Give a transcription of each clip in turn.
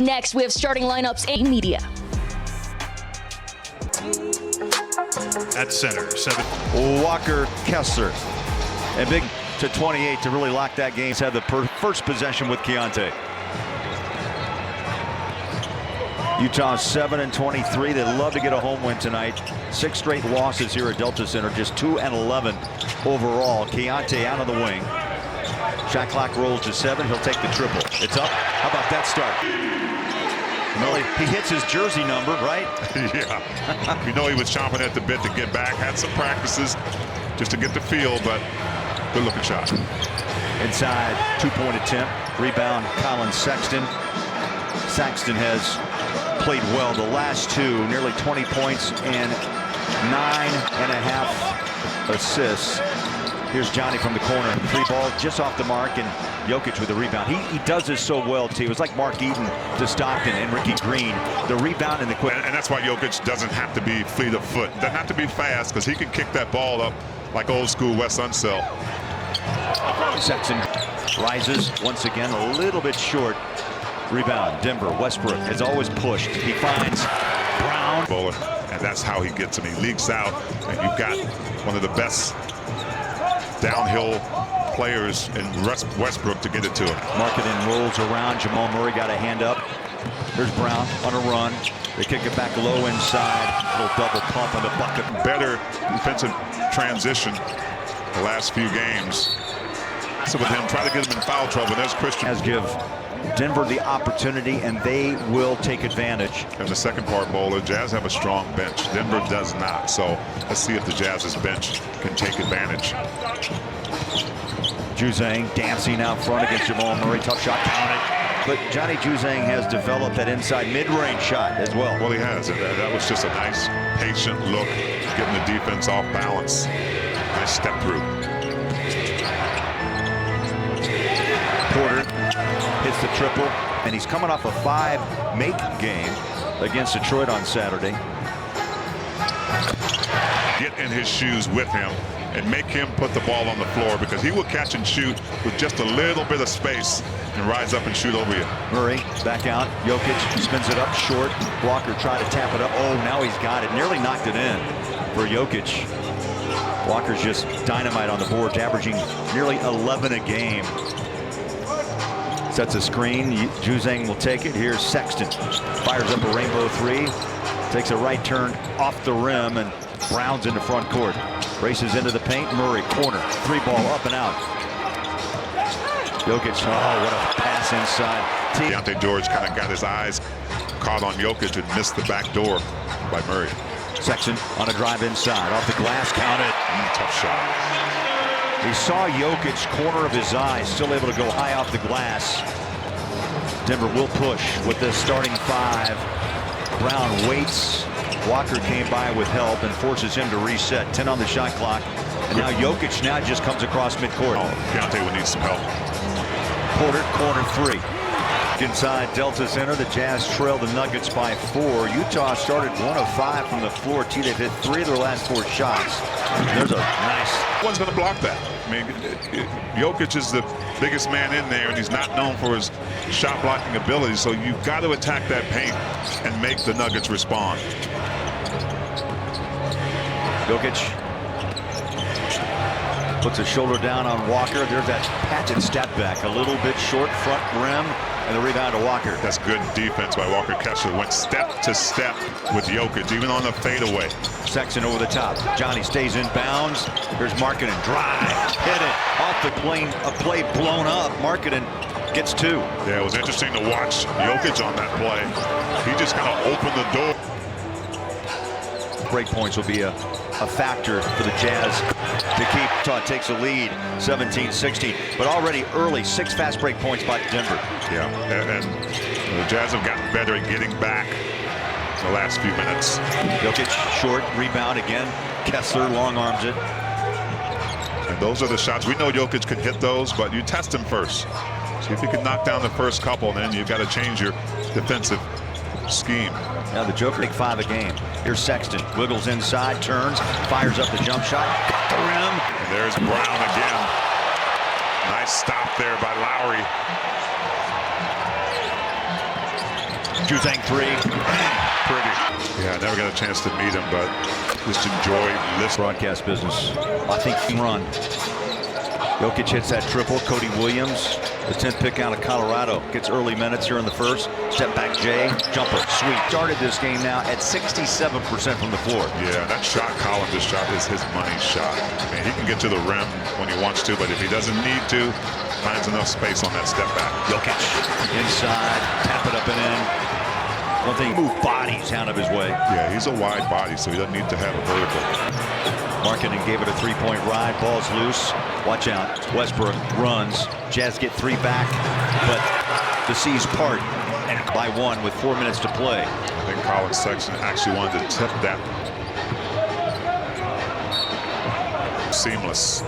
Up next, we have starting lineups and media. At center, 7. Walker Kessler. And big to 28 to really lock that game. He's had the first possession with Keontae. Utah 7-23. They'd love to get a home win tonight. 6 straight losses here at Delta Center. Just 2-11 overall. Keontae out of the wing. Shot clock rolls to 7. He'll take the triple. It's up. How about that start? He hits his jersey number, right? Yeah. You know he was chomping at the bit to get back. Had some practices just to get the feel, but good looking shot. Inside, 2-point attempt. Rebound, Colin Sexton. Sexton has played well the last 2, nearly 20 points and 9.5 assists. Here's Johnny from the corner. 3 ball just off the mark, and Jokic with the rebound. He does this so well, too. It was like Mark Eaton to Stockton and Ricky Green. The rebound and the quick. And that's why Jokic doesn't have to be fleet of foot. Doesn't have to be fast, because he can kick that ball up like old school Wes Unseld. Sexton rises once again, a little bit short. Rebound, Denver. Westbrook has always pushed. He finds Brown. And that's how he gets him. He leaks out, and you've got one of the best downhill players in Westbrook to get it to him. Marketing rolls around. Jamal Murray got a hand up. There's Brown on a run. They kick it back low inside. Little double pump on the bucket. Better defensive transition the last few games. So with him, try to get him in foul trouble. There's Christian. As give Denver the opportunity, and they will take advantage. And the second part, Bowler, Jazz have a strong bench. Denver does not. So let's see if the Jazz's bench can take advantage. Juzang dancing out front against Jamal Murray. Tough shot, counted. But Johnny Juzang has developed that inside mid-range shot as well. Well, he has. That was just a nice, patient look, getting the defense off balance. Nice step through. Porter hits the triple, and he's coming off a 5-make game against Detroit on Saturday. Get in his shoes with him and make him put the ball on the floor, because he will catch and shoot with just a little bit of space and rise up and shoot over you. Murray back out. Jokic spins it up short. Walker tried to tap it up. Oh, now he's got it. Nearly knocked it in for Jokic. Walker's just dynamite on the boards, averaging nearly 11 a game. Sets a screen. Juzang will take it. Here's Sexton. Fires up a rainbow 3. Takes a right turn off the rim, and Brown's into front court. Races into the paint. Murray, corner. 3 ball up and out. Jokic. Oh, what a pass inside. Deontay George kind of got his eyes caught on Jokic and missed the back door by Murray. Sexton on a drive inside. Off the glass. Counted. Tough shot. He saw Jokic, corner of his eye, still able to go high off the glass. Denver will push with this starting 5. Brown waits. Walker came by with help and forces him to reset. 10 on the shot clock. And now Jokic now just comes across midcourt. Keontae would need some help. Porter, corner 3. Inside Delta Center, the Jazz trail the Nuggets by 4. Utah started 1 of 5 from the floor. They've hit 3 of their last 4 shots. There's a nice. One's going to block that. I mean, Jokic is the biggest man in there, and he's not known for his shot blocking ability. So you've got to attack that paint and make the Nuggets respond. Jokic puts his shoulder down on Walker. There's that patented step back, a little bit short, front rim, and the rebound to Walker. That's good defense by Walker Kessler. Went step to step with Jokic, even on the fadeaway. Sexton over the top. Johnny stays in bounds. Here's Markkanen, drive, hit it off the plane. A play blown up. Markkanen gets 2. Yeah, it was interesting to watch Jokic on that play. He just kind of opened the door. Break points will be a factor for the Jazz to keep. Utah takes a lead, 17-16, but already early 6 fast break points by Denver. Yeah, and the Jazz have gotten better at getting back the last few minutes. Jokic short, rebound again. Kessler long arms it. And those are the shots. We know Jokic can hit those, but you test him first. See if you can knock down the first couple, and then you've got to change your defensive scheme. Now the Joker, 5 a game. Here's Sexton, wiggles inside, turns, fires up the jump shot, got the rim. And there's Brown again. Nice stop there by Lowry. Juzang three. Pretty. Yeah, I never got a chance to meet him, but just enjoy this Broadcast business. I think run. Jokic hits that triple. Cody Williams, the 10th pick out of Colorado, gets early minutes here in the first. Step back Jay, jumper, sweet. Started this game now at 67% from the floor. Yeah, that shot Collins just shot is his money shot. I mean, he can get to the rim when he wants to, but if he doesn't need to, finds enough space on that step back. Jokic inside, tap it up and in. One thing, move bodies out of his way. Yeah, he's a wide body, so he doesn't need to have a vertical. Markkanen gave it a three-point ride. Ball's loose. Watch out. Westbrook runs. Jazz get three back, but the seas part and by one with 4 minutes to play. I think Collins Sexton actually wanted to tip that. Seamless,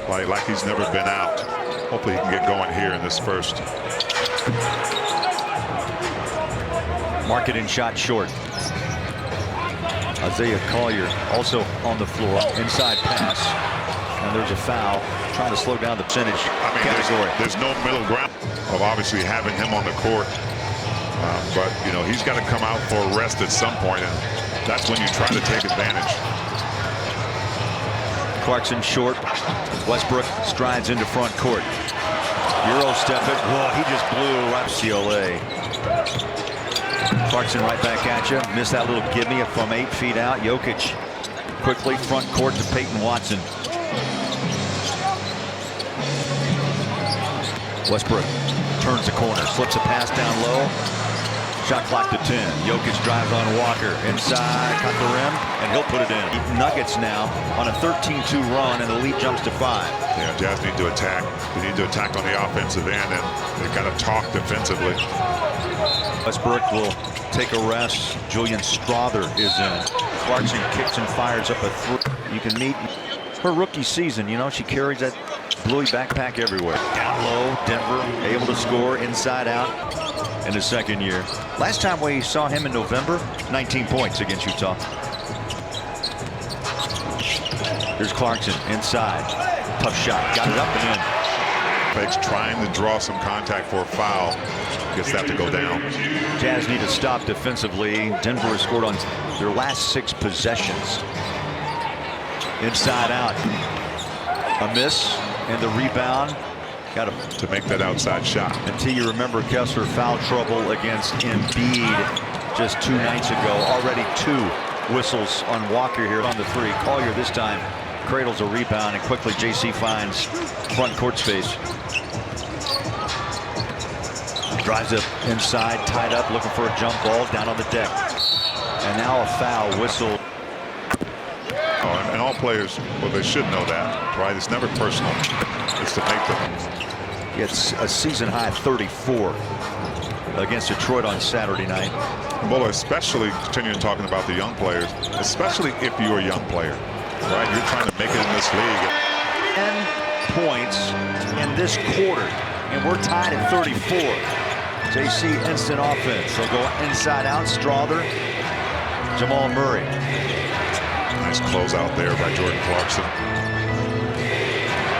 like he's never been out. Hopefully he can get going here in this first. Markkanen shot short. Isaiah Collier also on the floor. Inside pass. And there's a foul. Trying to slow down the percentage category. There's no middle ground of obviously having him on the court. But, you know, he's got to come out for a rest at some point, and that's when you try to take advantage. Clarkson short. Westbrook strides into front court. Euro step it. Whoa, he just blew right CLA. Clarkson right back at you. Missed that little gimme from 8 feet out. Jokic quickly front court to Peyton Watson. Westbrook turns the corner, slips a pass down low. Shot clock to 10. Jokic drives on Walker inside, caught the rim, and he'll put it in. Nuggets now on a 13-2 run, and the lead jumps to 5. Yeah, Jazz need to attack. They need to attack on the offensive end, and they've got to talk defensively. Westbrook will take a rest. Julian Strawther is in. Clarkson kicks and fires up a three. You can meet her rookie season. You know, she carries that bluey backpack everywhere. Down low, Denver able to score inside out in his second year. Last time we saw him in November, 19 points against Utah. Here's Clarkson inside. Tough shot. Got it up and in. Fakes trying to draw some contact for a foul. Gets that to go down. Jazz need to stop defensively. Denver has scored on their last 6 possessions. Inside out. A miss and the rebound. Got to make that outside shot. Until you remember Kessler foul trouble against Embiid just 2 nights ago. Already 2 whistles on Walker here on the 3. Collier this time cradles a rebound, and quickly JC finds front court space. Drives it inside, tied up, looking for a jump ball down on the deck. And now a foul whistle. Oh, and all players, well, they should know that, right? It's never personal. It's to make them. It's a season high 34 against Detroit on Saturday night. Well, especially continuing talking about the young players, especially if you're a young player, right? You're trying to make it in this league. 10 points in this quarter, and we're tied at 34. JC instant offense. They'll go inside out. Strawther, Jamal Murray. Nice closeout there by Jordan Clarkson.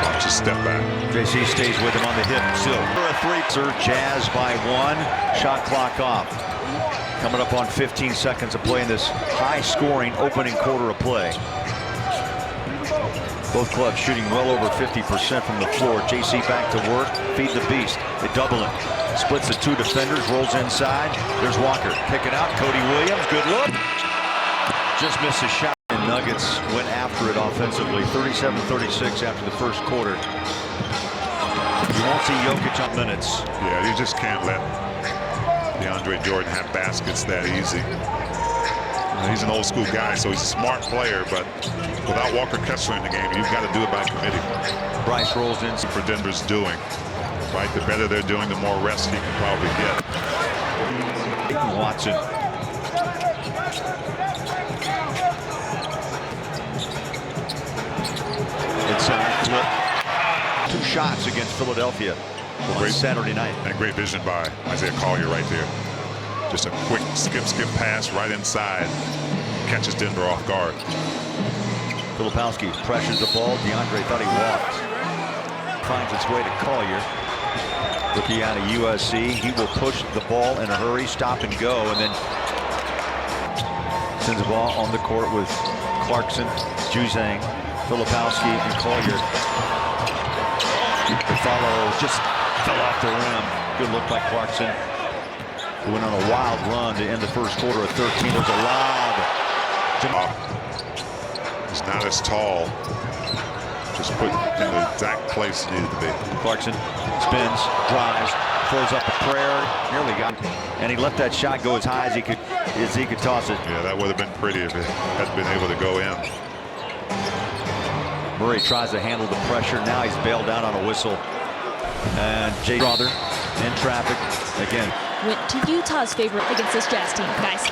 Watch a step back. JC stays with him on the hip. Still for a 3. Jazz by 1. Shot clock off. Coming up on 15 seconds of play in this high-scoring opening quarter of play. Both clubs shooting well over 50% from the floor. JC back to work. Feed the beast. They double him. Splits the 2 defenders. Rolls inside. There's Walker. Kick it out. Cody Williams. Good look. Just missed a shot. And Nuggets went after it offensively. 37-36 after the first quarter. You won't see Jokic on minutes. Yeah, you just can't let DeAndre Jordan have baskets that easy. He's an old school guy, so he's a smart player, but without Walker Kessler in the game, you've got to do it by committee. Bryce rolls in. For Denver's doing, right? The better they're doing, the more rest he can probably get. Peyton Watson. Inside flip. 2 shots against Philadelphia on Saturday night. And great vision by Isaiah Collier right there. Just a quick skip pass right inside. Catches Denver off guard. Filipowski pressures the ball. DeAndre thought he walked. Finds its way to Collier. Rookie out of USC. He will push the ball in a hurry, stop and go, and then sends the ball on the court with Clarkson, Juzang, Filipowski, and Collier. The follow just fell off the rim. Good look by Clarkson. He went on a wild run to end the first quarter at 13. There's a lob. He's not as tall. Just put in the exact place he needed to be. Clarkson spins, drives, throws up a prayer, nearly got it. And he let that shot go as high as he could toss it. Yeah, that would have been pretty if it had been able to go in. Murray tries to handle the pressure. Now he's bailed out on a whistle. And Jay Brother in traffic again. Went to Utah's favorite against this Jazz team, guys.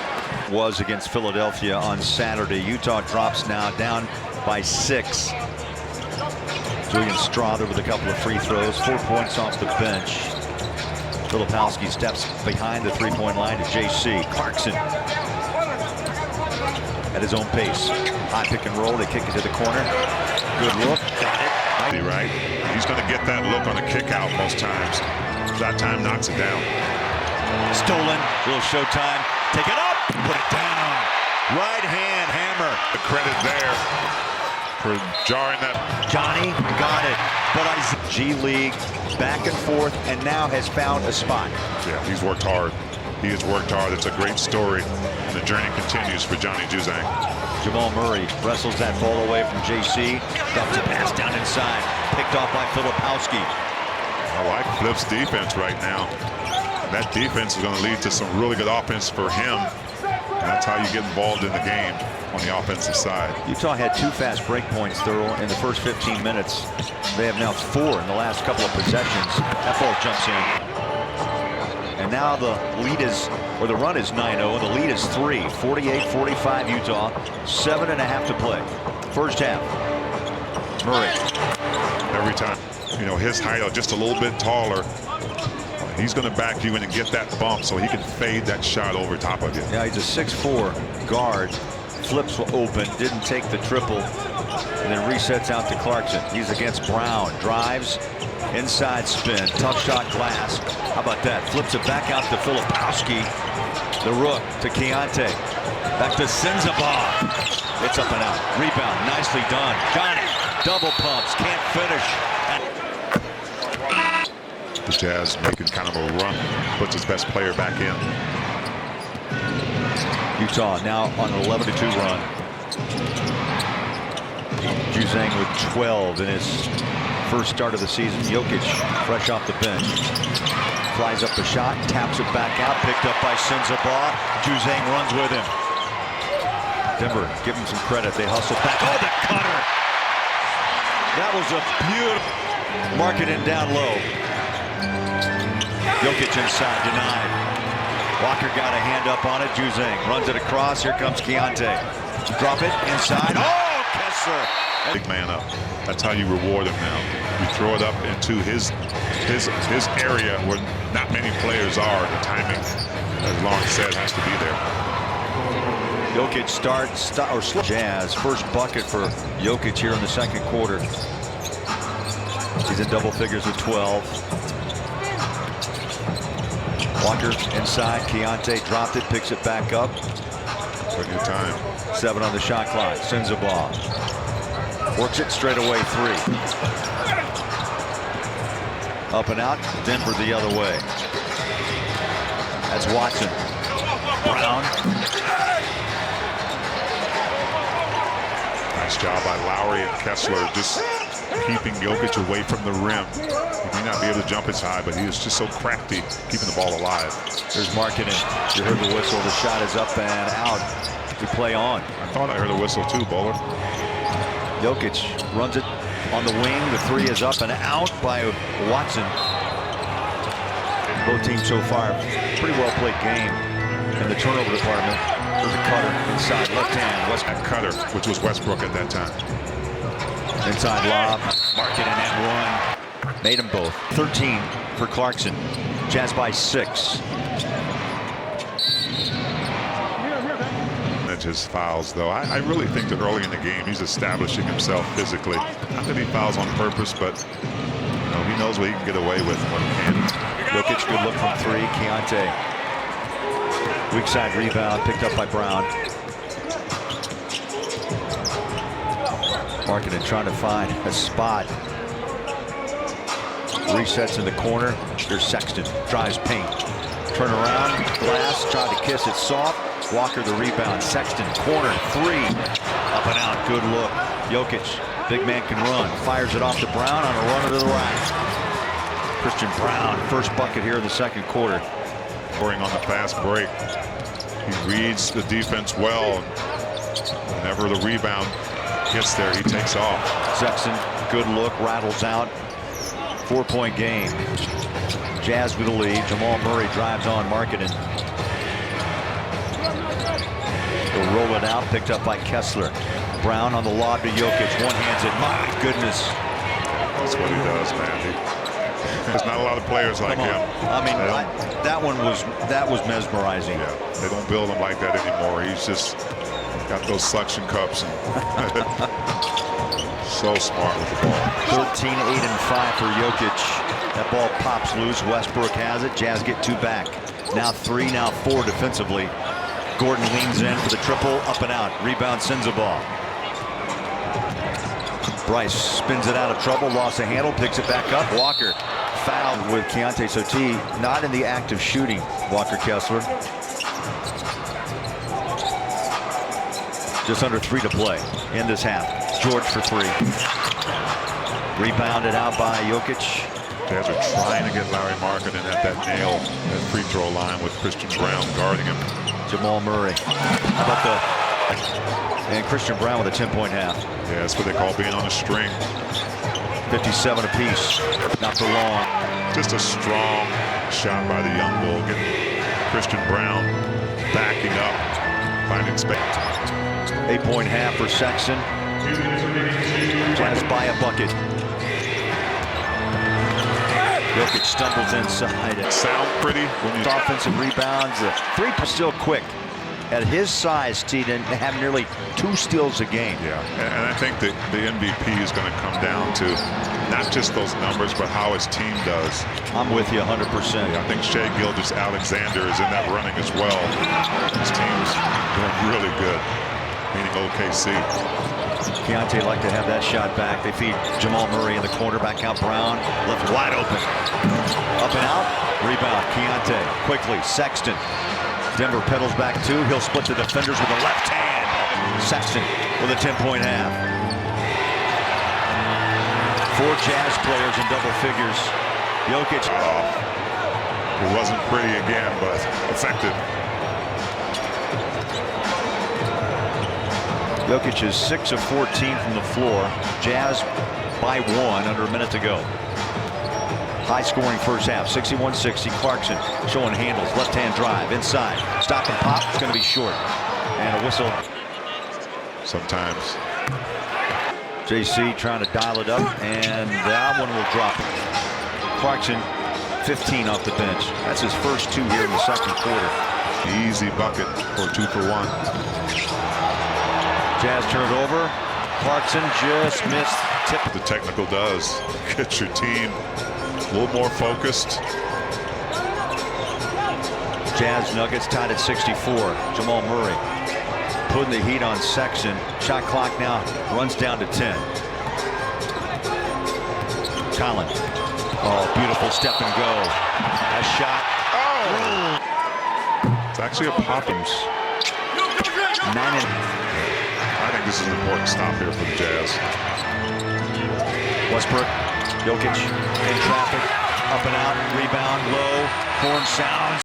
Was against Philadelphia on Saturday. Utah drops now down by 6. Julian Strother with a couple of free throws, 4 points off the bench. Filipowski steps behind the three-point line to JC. Clarkson at his own pace. High pick and roll. They kick it to the corner. Good look. Got it. Right? He's going to get that look on the kick out most times. That time knocks it down. Stolen. Little showtime. Take it up. Put it down. Right hand hammer. The credit there for jarring that. Johnny got it. But G League back and forth and now has found a spot. Yeah, he's worked hard. He has worked hard. It's a great story. And the journey continues for Johnny Juzang. Jamal Murray wrestles that ball away from JC. Dumps a pass down inside. Picked off by Filipowski. I like Flip's defense right now. That defense is going to lead to some really good offense for him. And that's how you get involved in the game on the offensive side. Utah had 2 fast break points, though, in the first 15 minutes. They have now 4 in the last couple of possessions. That ball jumps in. And now the lead is, or the run is 9-0, and the lead is 3. 48-45 Utah. 7.5 to play. First half. Murray. Every time, you know, his height just a little bit taller. He's going to back you in and get that bump so he can fade that shot over top of you. Yeah, he's a 6'4 guard. Flips open, didn't take the triple, and then resets out to Clarkson. He's against Brown. Drives, inside spin, tough shot glass. How about that? Flips it back out to Filipowski. The rook to Keontae. Back to Sensabaugh. It's up and out. Rebound, nicely done. Got it. Double pumps, can't finish. The Jazz making kind of a run, puts his best player back in. Utah now on an 11-2 run. Juzang with 12 in his first start of the season. Jokic fresh off the bench. Flies up the shot, taps it back out, picked up by Sensabaugh. Juzang runs with him. Denver, give him some credit. They hustle back. Oh, the cutter! That was a beautiful. Marketing down low. Jokic inside, denied. Walker got a hand up on it. Juzang runs it across. Here comes Keontae. Drop it inside. Oh, Kessler. Big man up. That's how you reward him now. You throw it up into his area where not many players are. The timing, as Lawrence said, has to be there. Jokic slip. Jazz first bucket for Jokic here in the second quarter. He's in double figures with 12. Walker inside. Keontae dropped it, picks it back up. Plenty of time. 7 on the shot clock. Sensabaugh works it straight away. 3. Up and out. Denver the other way. That's Watson. Brown. Nice job by Lowry and Kessler, just keeping Jokic away from the rim. He may not be able to jump as high, but he is just so crafty keeping the ball alive. There's Markkanen. You heard the whistle. The shot is up and out. We play on. I thought I heard a whistle too, Bowler. Jokic runs it on the wing. The 3 is up and out by Watson. Both teams so far, pretty well played game in the turnover department. There's a cutter inside left hand. That cutter, which was Westbrook at that time. Inside lob. Markkanen at 1. Made them both. 13 for Clarkson. Jazz by 6. His fouls, though. I really think that early in the game he's establishing himself physically. Not that he fouls on purpose, but you know, He knows what he can get away with and what he can't. Jokic, good look from three. Keontae. Weak side rebound, picked up by Brown. Markkanen trying to find a spot. Resets in the corner. There's Sexton. Drives paint. Turn around. Glass. Tried to kiss it soft. Walker the rebound. Sexton. Corner. Three. Up and out. Good look. Jokic. Big man can run. Fires it off to Brown on a runner to the rack. Christian Brown. First bucket here in the second quarter. Scoring on the fast break. He reads the defense well. Whenever the rebound gets there, he takes off. Sexton. Good look. Rattles out. 4-point game. Jazz with the lead. Jamal Murray drives on Markkanen. They'll roll it out. Picked up by Kessler. Brown on the lob to Jokic. One-hands it. My goodness. That's what he does, man. There's not a lot of players like him. I mean, that was mesmerizing. Yeah, they don't build him like that anymore. He's just got those suction cups. And so smart with the ball. 13, 8, and 5 for Jokic. That ball pops loose. Westbrook has it. Jazz get two back. Now three, now four defensively. Gordon leans in for the triple. Up and out. Rebound Sensabaugh. Bryce spins it out of trouble. Lost a handle. Picks it back up. Walker fouled with Keontae Soti. Not in the act of shooting. Walker Kessler. Just under 3 to play in this half. George for 3. Rebounded out by Jokic. Jazz are trying to get Larry Markkanen at that nail at free throw line with Christian Brown guarding him. Jamal Murray. How about and Christian Brown with a 10-point half. Yeah, that's what they call being on a string. 57 apiece. Not for long. Just a strong shot by the young bull. Getting Christian Brown backing up, finding space. 8-point half for Sexton. Jazz by a bucket. Jokic stumbles inside. Sound pretty when you offensive rebounds. The three is still quick. At his size, T didn't have nearly 2 steals a game. Yeah, and I think that the MVP is going to come down to not just those numbers, but how his team does. I'm with you 100%. Yeah, I think Shai Gilgeous-Alexander is in that running as well. His team's doing really good, meaning OKC. Keontae like to have that shot back. They feed Jamal Murray in the corner. Back out Brown. Left wide open. Up and out. Rebound. Keontae quickly. Sexton. Denver pedals back 2. He'll split the defenders with a left hand. Sexton with a 10-point half. 4 Jazz players in double figures. Jokic. It wasn't pretty again, but effective. Jokic is 6 of 14 from the floor. Jazz by 1 under a minute to go. High scoring first half. 61-60. Clarkson showing handles. Left hand drive inside. Stop and pop. It's going to be short. And a whistle. Sometimes. JC trying to dial it up. And that one will drop. Clarkson 15 off the bench. That's his first 2 here in the second quarter. Easy bucket for 2 for 1. Jazz turn it over. Clarkson just missed. Tip. The technical does. Get your team a little more focused. Jazz Nuggets tied at 64. Jamal Murray putting the heat on Sexton. Shot clock now runs down to 10. Collin. Oh, beautiful step and go. A shot. Oh! It's actually a Poppins. 9 and I think this is an important stop here for the Jazz. Westbrook, Jokic in traffic, up and out, rebound, low, horn sounds.